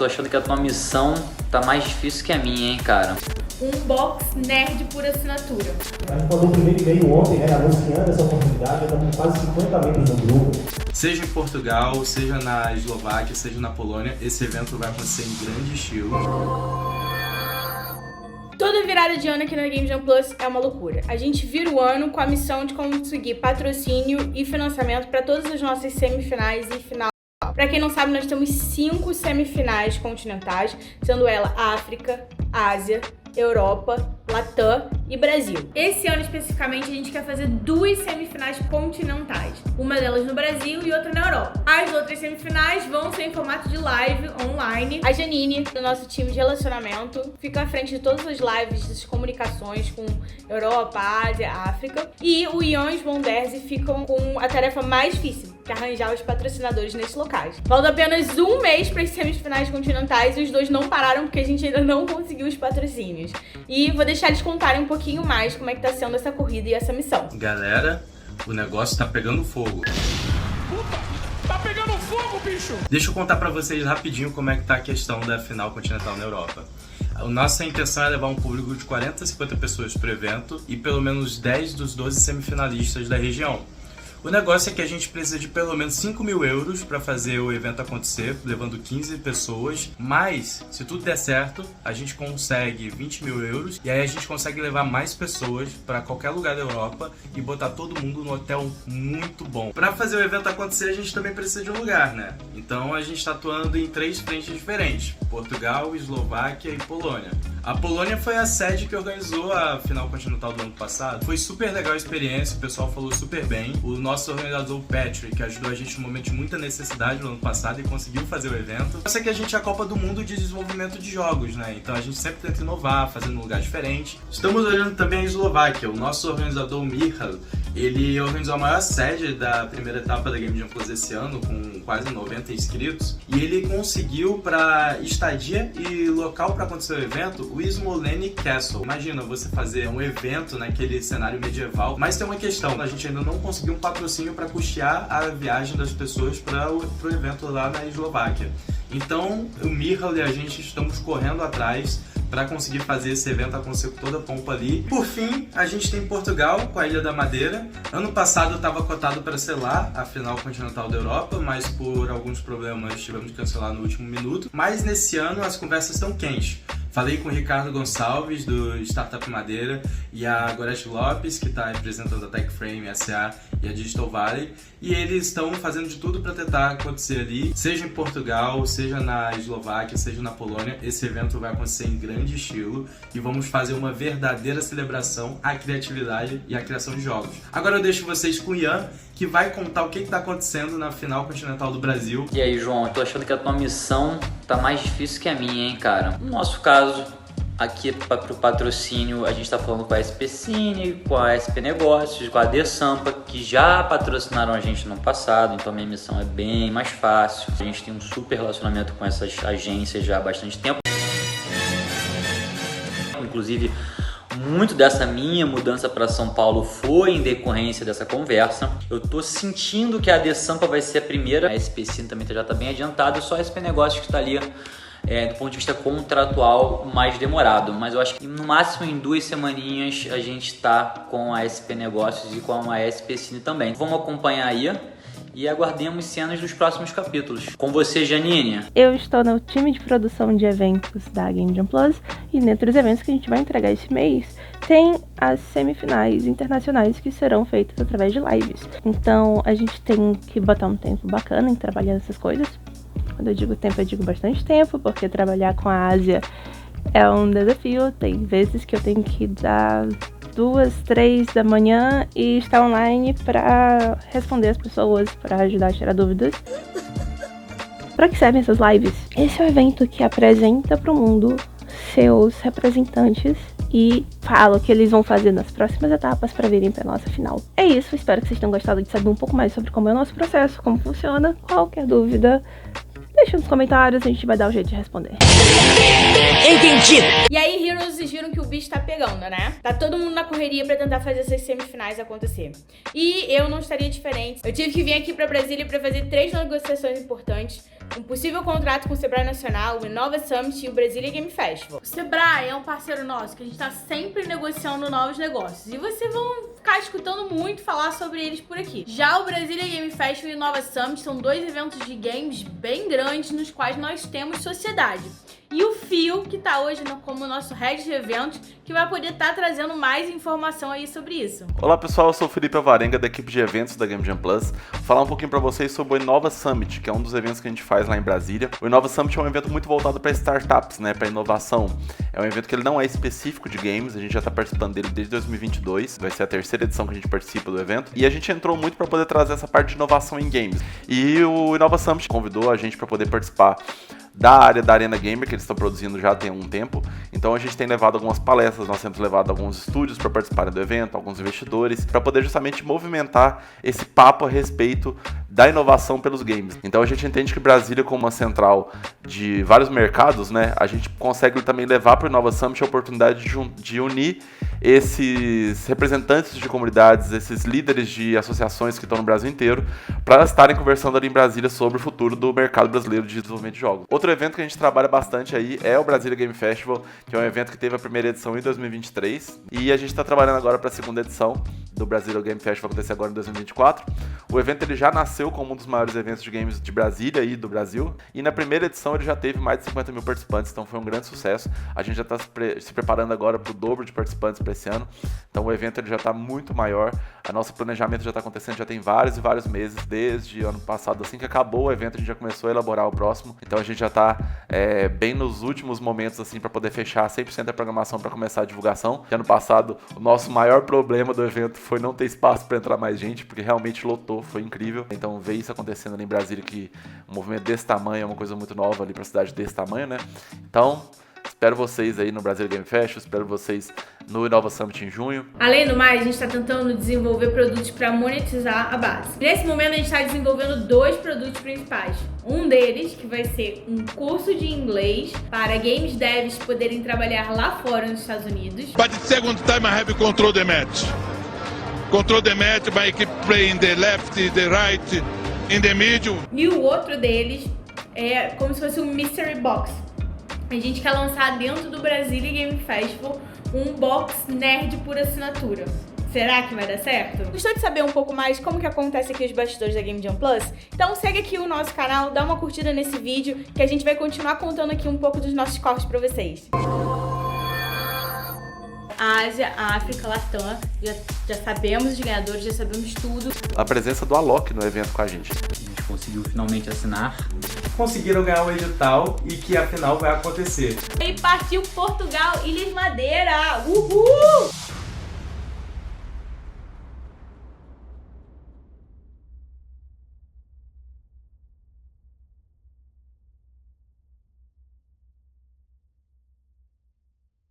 achando que a tua missão tá mais difícil que a minha, hein, cara. Um box nerd por assinatura. A gente mandou o primeiro e-mail ontem, anunciando essa oportunidade, já estamos com quase 50 membros no grupo. Seja em Portugal, seja na Eslováquia, seja na Polônia, esse evento vai acontecer em grande estilo. Toda virada de ano aqui na Game Jam Plus é uma loucura. A gente vira o ano com a missão de conseguir patrocínio e financiamento para todas as nossas semifinais e final. Para quem não sabe, nós temos 5 semifinais continentais, sendo ela África, Ásia, Europa, Latam e Brasil. Esse ano especificamente a gente quer fazer 2 semifinais continentais, uma delas no Brasil e outra na Europa. As outras semifinais vão ser em formato de live online. A Janine, do nosso time de relacionamento, fica à frente de todas as lives das comunicações com Europa, Ásia, África, e o Ian e o João Derzi ficam com a tarefa mais difícil, que é arranjar os patrocinadores nesses locais. Falta apenas um mês para as semifinais continentais e os dois não pararam porque a gente ainda não conseguiu os patrocínios. E vou deixar eles contarem um pouquinho mais como é que tá sendo essa corrida e essa missão. Galera, o negócio tá pegando fogo. Puta, tá pegando fogo, bicho! Deixa eu contar pra vocês rapidinho como é que tá a questão da final continental na Europa. A nossa intenção é levar um público de 40 a 50 pessoas pro evento e pelo menos 10 dos 12 semifinalistas da região. O negócio é que a gente precisa de pelo menos 5 mil euros para fazer o evento acontecer, levando 15 pessoas, mas se tudo der certo, a gente consegue 20 mil euros e aí a gente consegue levar mais pessoas para qualquer lugar da Europa e botar todo mundo num hotel muito bom. Para fazer o evento acontecer, a gente também precisa de um lugar, né? Então a gente está atuando em 3 frentes diferentes: Portugal, Eslováquia e Polônia. A Polônia foi a sede que organizou a final continental do ano passado. Foi super legal a experiência, o pessoal falou super bem. O nosso organizador Patrick ajudou a gente num momento de muita necessidade no ano passado e conseguiu fazer o evento. Essa aqui a gente é a Copa do Mundo de desenvolvimento de jogos, né? Então a gente sempre tenta inovar, fazendo um lugar diferente. Estamos olhando também a Eslováquia. O nosso organizador Michal, ele organizou a maior sede da primeira etapa da Game Jam Plus esse ano, com quase 90 inscritos. E ele conseguiu, para estadia e local para acontecer o evento, o Smoleny Castle. Imagina você fazer um evento naquele cenário medieval, mas tem uma questão: a gente ainda não conseguiu um patrocínio para custear a viagem das pessoas para o evento lá na Eslováquia. Então o Michal e a gente estamos correndo atrás para conseguir fazer esse evento acontecer com toda a pompa ali. Por fim, a gente tem Portugal com a Ilha da Madeira. Ano passado estava cotado para ser lá a final continental da Europa, mas por alguns problemas tivemos que cancelar no último minuto. Mas nesse ano as conversas estão quentes. Falei com o Ricardo Gonçalves, do Startup Madeira, e a Gorete Lopes, que está representando a TechFrame SA e a Digital Valley, e eles estão fazendo de tudo para tentar acontecer ali, seja em Portugal, seja na Eslováquia, seja na Polônia. Esse evento vai acontecer em grande estilo e vamos fazer uma verdadeira celebração à criatividade e à criação de jogos. Agora eu deixo vocês com o Ian, que vai contar o que está acontecendo na final continental do Brasil. E aí, João, eu tô achando que a tua missão tá mais difícil que a minha, hein, cara. No nosso caso, aqui pro patrocínio, a gente tá falando com a SP Cine, com a SP Negócios, com a The Sampa, que já patrocinaram a gente no passado, então a minha missão é bem mais fácil. A gente tem um super relacionamento com essas agências já há bastante tempo. Inclusive, muito dessa minha mudança para São Paulo foi em decorrência dessa conversa. Eu tô sentindo que a The Sampa vai ser a primeira. A SP Cine também já tá bem adiantada, só a SP Negócios que tá ali do ponto de vista contratual mais demorado. Mas eu acho que no máximo em 2 semaninhas a gente tá com a SP Negócios e com a SP Cine também. Vamos acompanhar aí e aguardemos cenas dos próximos capítulos. Com você, Janine. Eu estou no time de produção de eventos da Game Jam Plus e dentro dos eventos que a gente vai entregar esse mês tem as semifinais internacionais que serão feitas através de lives. Então a gente tem que botar um tempo bacana em trabalhar essas coisas. Quando eu digo tempo, eu digo bastante tempo, porque trabalhar com a Ásia é um desafio. Tem vezes que eu tenho que dar 2, 3 da manhã e estar online para responder as pessoas, para ajudar a tirar dúvidas. Para que servem essas lives? Esse é o evento que apresenta para o mundo seus representantes e fala o que eles vão fazer nas próximas etapas para virem para nossa final. É isso, espero que vocês tenham gostado de saber um pouco mais sobre como é o nosso processo, como funciona. Qualquer dúvida, deixa nos comentários, a gente vai dar um jeito de responder. Entendi! E aí, Heroes, vocês viram que o bicho tá pegando, né? Tá todo mundo na correria pra tentar fazer essas semifinais acontecer. E eu não estaria diferente. Eu tive que vir aqui pra Brasília pra fazer 3 negociações importantes um possível contrato com o Sebrae Nacional, o Inova Summit e o Brasília Game Festival. O Sebrae é um parceiro nosso que a gente tá sempre negociando novos negócios e vocês vão ficar escutando muito falar sobre eles por aqui. Já o Brasília Game Festival e o Inova Summit são dois eventos de games bem grandes nos quais nós temos sociedade. E o Fio, que tá hoje como nosso head de eventos, que vai poder estar trazendo mais informação aí sobre isso. Olá pessoal, eu sou o Felipe Alvarenga da equipe de eventos da Game Jam Plus. Vou falar um pouquinho pra vocês sobre o Inova Summit, que é um dos eventos que a gente faz lá em Brasília. O Inova Summit é um evento muito voltado para startups, né, para inovação. É um evento que ele não é específico de games, a gente já tá participando dele desde 2022, vai ser a terceira edição que a gente participa do evento. E a gente entrou muito para poder trazer essa parte de inovação em games. E o Inova Summit convidou a gente para poder participar da área da Arena Gamer, que eles estão produzindo já tem um tempo. Então a gente tem levado algumas palestras, nós temos levado alguns estúdios para participarem do evento, alguns investidores, para poder justamente movimentar esse papo a respeito da inovação pelos games. Então a gente entende que Brasília, como uma central de vários mercados, né, a gente consegue também levar para o Inova Summit a oportunidade de unir esses representantes de comunidades, esses líderes de associações que estão no Brasil inteiro, para estarem conversando ali em Brasília sobre o futuro do mercado brasileiro de desenvolvimento de jogos. Outro evento que a gente trabalha bastante aí é o Brasília Game Festival, que é um evento que teve a primeira edição em 2023, e a gente está trabalhando agora para a segunda edição do Brasília Game Festival, acontecer agora em 2024. O evento ele já nasceu como um dos maiores eventos de games de Brasília e do Brasil, e na primeira edição ele já teve mais de 50 mil participantes, então foi um grande sucesso. A gente já está se preparando agora para o dobro de participantes para esse ano, então o evento ele já está muito maior. O nosso planejamento já está acontecendo, já tem vários e vários meses, desde ano passado, assim que acabou o evento a gente já começou a elaborar o próximo, então a gente já está bem nos últimos momentos assim para poder fechar 100% da programação para começar a divulgação. Que ano passado o nosso maior problema do evento foi não ter espaço para entrar mais gente, porque realmente lotou, foi incrível. Então ver isso acontecendo ali em Brasília, que um movimento desse tamanho é uma coisa muito nova ali para a cidade desse tamanho, né? Então espero vocês aí no Brasília Game Festival, espero vocês no Inova Summit em junho. Além do mais, a gente está tentando desenvolver produtos para monetizar a base. Nesse momento, a gente está desenvolvendo dois produtos principais. Um deles, que vai ser um curso de inglês para games devs poderem trabalhar lá fora nos Estados Unidos. But the second time I have control the match. Control the match, my keep playing the left, the right, in the middle. E o outro deles é como se fosse um mystery box. A gente quer lançar dentro do Brasília Game Festival um box nerd por assinatura. Será que vai dar certo? Gostou de saber um pouco mais como que acontece aqui os bastidores da Game Jam Plus? Então segue aqui o nosso canal, dá uma curtida nesse vídeo que a gente vai continuar contando aqui um pouco dos nossos cortes pra vocês. Ásia, África, Latam, já sabemos os ganhadores, já sabemos tudo. A presença do Alok no evento com a gente. A gente conseguiu finalmente assinar. Conseguiram ganhar o edital e que a final vai acontecer. E partiu Portugal, Ilhas Madeira! Uhul!